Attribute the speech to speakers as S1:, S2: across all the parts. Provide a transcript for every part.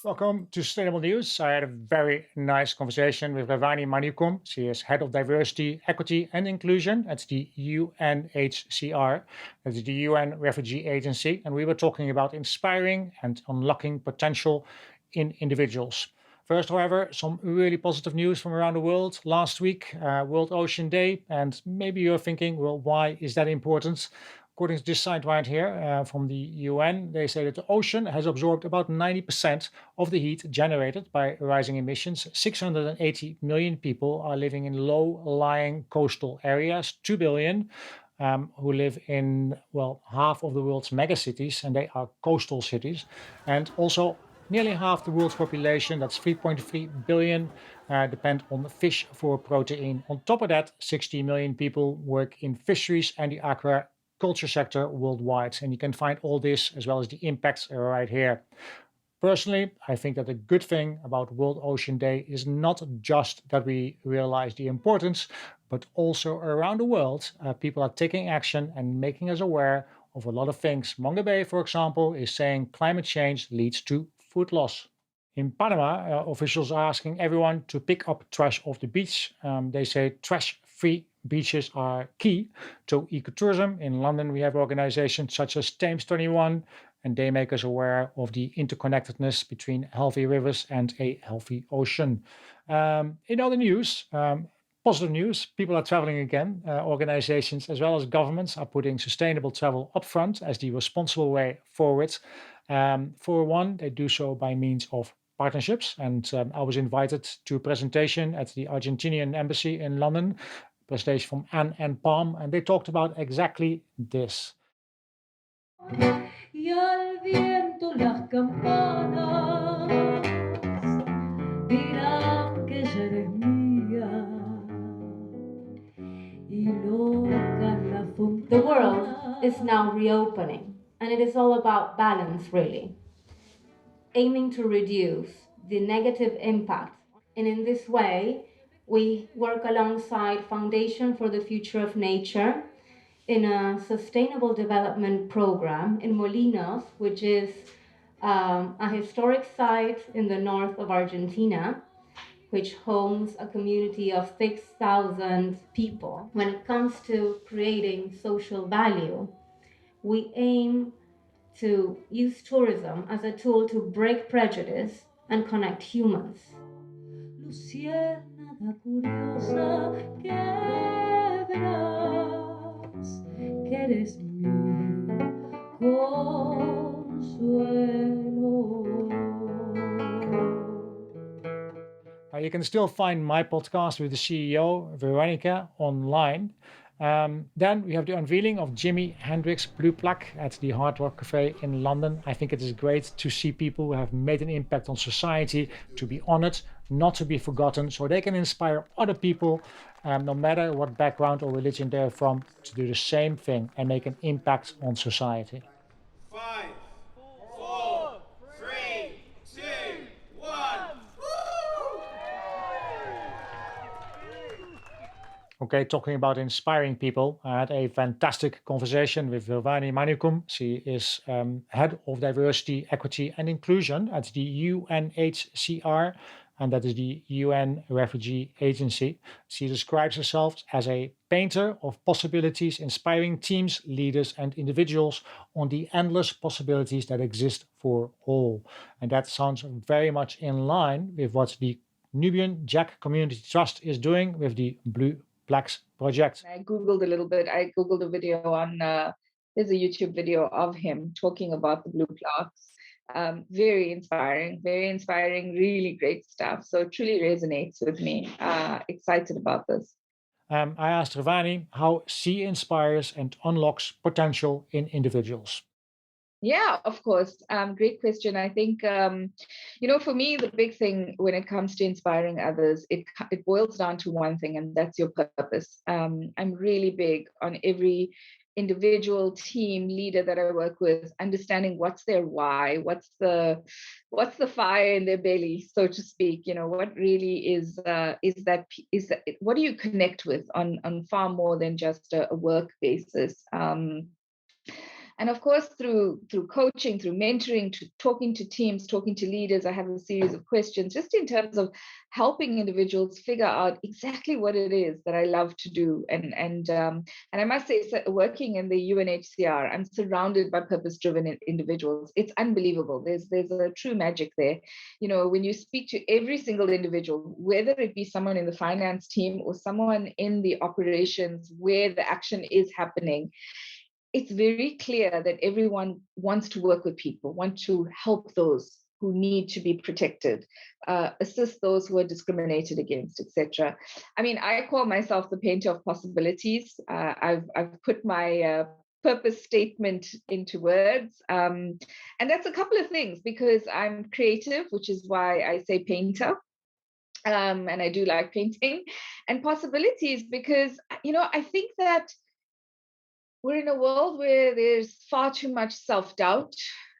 S1: Welcome to Sustainable News. I had a very nice conversation with Revani Manicum. She is Head of Diversity, Equity and Inclusion at the UNHCR, that's the UN Refugee Agency. And we were talking about inspiring and unlocking potential in individuals. First, however, some really positive news from around the world. Last week, World Ocean Day, and maybe you're thinking, well, why is that important? According to this site right here from the UN, they say that the ocean has absorbed about 90% of the heat generated by rising emissions. 680 million people are living in low-lying coastal areas, 2 billion who live in, well, half of the world's megacities, and they are coastal cities. And also nearly half the world's population, that's 3.3 billion, depend on fish for protein. On top of that, 60 million people work in fisheries and the aquaculture sector worldwide. And you can find all this as well as the impacts right here. Personally, I think that the good thing about World Ocean Day is not just that we realize the importance, but also around the world, people are taking action and making us aware of a lot of things. Mongabay, for example, is saying climate change leads to food loss. In Panama, officials are asking everyone to pick up trash off the beach. They say trash-free beaches are key to ecotourism. In London, we have organizations such as Thames 21, and they make us aware of the interconnectedness between healthy rivers and a healthy ocean. In other news, positive news, people are traveling again. Organizations as well as governments are putting sustainable travel upfront as the responsible way forward. For one, they do so by means of partnerships. And I was invited to a presentation at the Argentinian embassy in London, a presentation from Anne and Palm, and they talked about exactly this.
S2: Y al viento las campanas dirán que ya eres mía.
S3: The world is now reopening, and it is all about balance, really, aiming to reduce the negative impact. And in this way, we work alongside Foundation for the Future of Nature in a sustainable development program in Molinos, which is a historic site in the north of Argentina, which homes a community of 6,000 people. When it comes to creating social value, we aim to use tourism as a tool to break prejudice and connect humans.
S2: Luciérnaga curiosa que verás que eres mi consuelo.
S1: You can still find my podcast with the CEO, Veronica, online. Then we have the unveiling of Jimy, Hendrix, Blue Plaque at the Hard Rock Cafe in London. I think it is great to see people who have made an impact on society to be honored, not to be forgotten, so they can inspire other people, no matter what background or religion they're from, to do the same thing and make an impact on society.
S4: 5, 4, 3, 2, 1.
S1: Okay, talking about inspiring people, I had a fantastic conversation with Revani Manicum. She is Head of Diversity, Equity and Inclusion at the UNHCR, and that is the UN Refugee Agency. She describes herself as a painter of possibilities, inspiring teams, leaders and individuals on the endless possibilities that exist for all. And that sounds very much in line with what the Nubian Jack Community Trust is doing with the Blue Plaques project.
S5: I Googled a little bit. I Googled a video on, there's a YouTube video of him talking about the Blue Plaques. Very inspiring, really great stuff. So it truly resonates with me. Excited about this.
S1: I asked Revani how she inspires and unlocks potential in individuals.
S5: Yeah, of course. Great question. I think, for me, the big thing when it comes to inspiring others, it boils down to one thing, and that's your purpose. I'm really big on every individual team leader that I work with, understanding what's their why, what's the fire in their belly, so to speak. What really is that what do you connect with on far more than just a work basis? And of course, through coaching, through mentoring, to talking to teams, talking to leaders, I have a series of questions just in terms of helping individuals figure out exactly what it is that I love to do. And I must say, working in the UNHCR, I'm surrounded by purpose-driven individuals. It's unbelievable. There's a true magic there. You know, when you speak to every single individual, whether it be someone in the finance team or someone in the operations where the action is happening, it's very clear that everyone wants to work with people, want to help those who need to be protected, assist those who are discriminated against, etc. I mean, I call myself the painter of possibilities. I've put my purpose statement into words. And that's a couple of things, because I'm creative, which is why I say painter. And I do like painting. And possibilities, because, you know, I think that we're in a world where there's far too much self-doubt,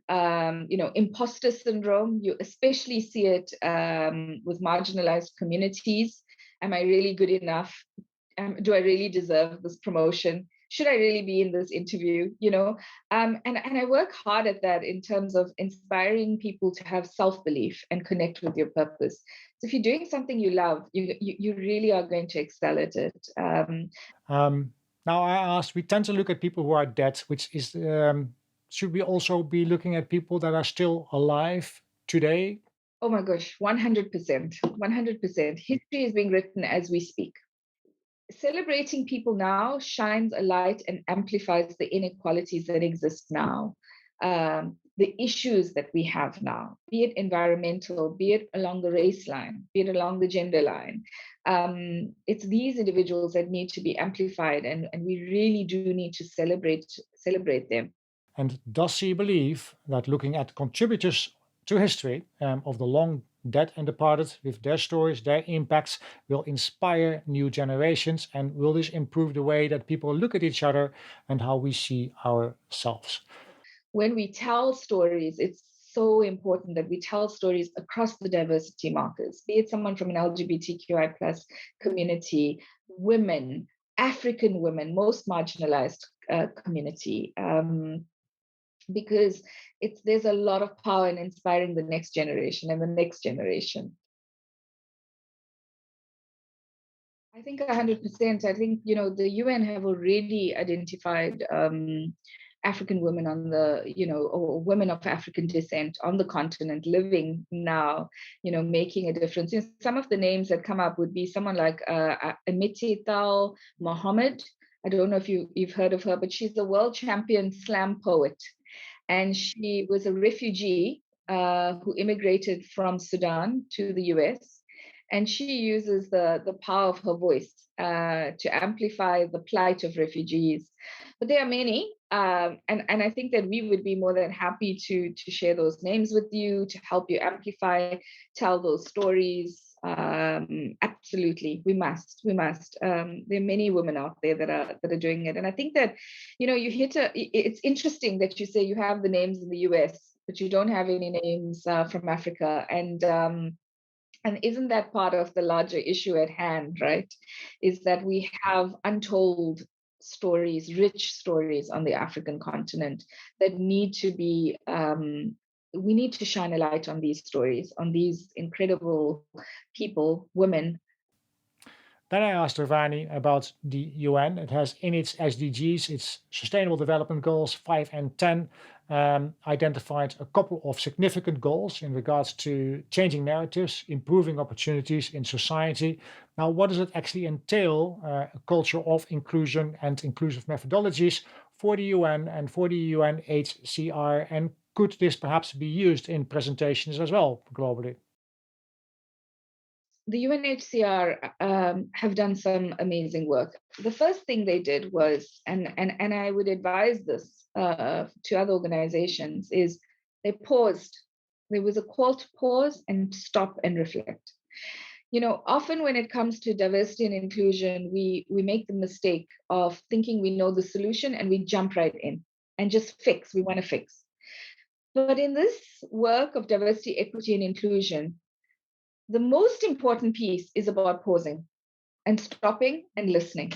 S5: you know, imposter syndrome. You especially see it with marginalized communities. Am I really good enough? Do I really deserve this promotion? Should I really be in this interview? You know, and I work hard at that in terms of inspiring people to have self-belief and connect with your purpose. So if you're doing something you love, you really are going to excel at it.
S1: Now I asked, we tend to look at people who are dead, which is, should we also be looking at people that are still alive today?
S5: Oh my gosh, 100%, 100%. History is being written as we speak. Celebrating people now shines a light and amplifies the inequalities that exist now, the issues that we have now, be it environmental, be it along the race line, be it along the gender line. It's these individuals that need to be amplified, and we really do need to celebrate them.
S1: And does she believe that looking at contributors to history of the long dead and departed with their stories, their impacts, will inspire new generations, and will this improve the way that people look at each other and how we see ourselves?
S5: When we tell stories, it's so important that we tell stories across the diversity markers, be it someone from an LGBTQI plus community, women, African women, most marginalized community, because there's a lot of power in inspiring the next generation and the next generation. I think 100%. I think, you know, the UN have already identified African women on the, you know, or women of African descent on the continent living now, you know, making a difference. You know, some of the names that come up would be someone like Entail Mohammed. I don't know if you've heard of her, but she's a world champion slam poet. And she was a refugee who immigrated from Sudan to the US. And she uses the power of her voice to amplify the plight of refugees. But there are many, and I think that we would be more than happy to share those names with you, to help you amplify, tell those stories. Absolutely, we must. There are many women out there that are doing it, and I think that, you know, it's interesting that you say you have the names in the US, but you don't have any names from Africa, and isn't that part of the larger issue at hand, right? Is that we have untold stories, rich stories on the African continent that need to be, we need to shine a light on these stories, on these incredible people, women.
S1: Then I asked Revani about the UN. It has in its SDGs, its Sustainable Development Goals 5 and 10, identified a couple of significant goals in regards to changing narratives, improving opportunities in society. Now, what does it actually entail, a culture of inclusion and inclusive methodologies for the UN and for the UNHCR? And could this perhaps be used in presentations as well globally?
S5: The UNHCR have done some amazing work. The first thing they did was, and I would advise this to other organizations, is they paused. There was a call to pause and stop and reflect. You know, often when it comes to diversity and inclusion, we make the mistake of thinking we know the solution and we jump right in and just fix. We want to fix. But in this work of diversity, equity, and inclusion, the most important piece is about pausing and stopping and listening.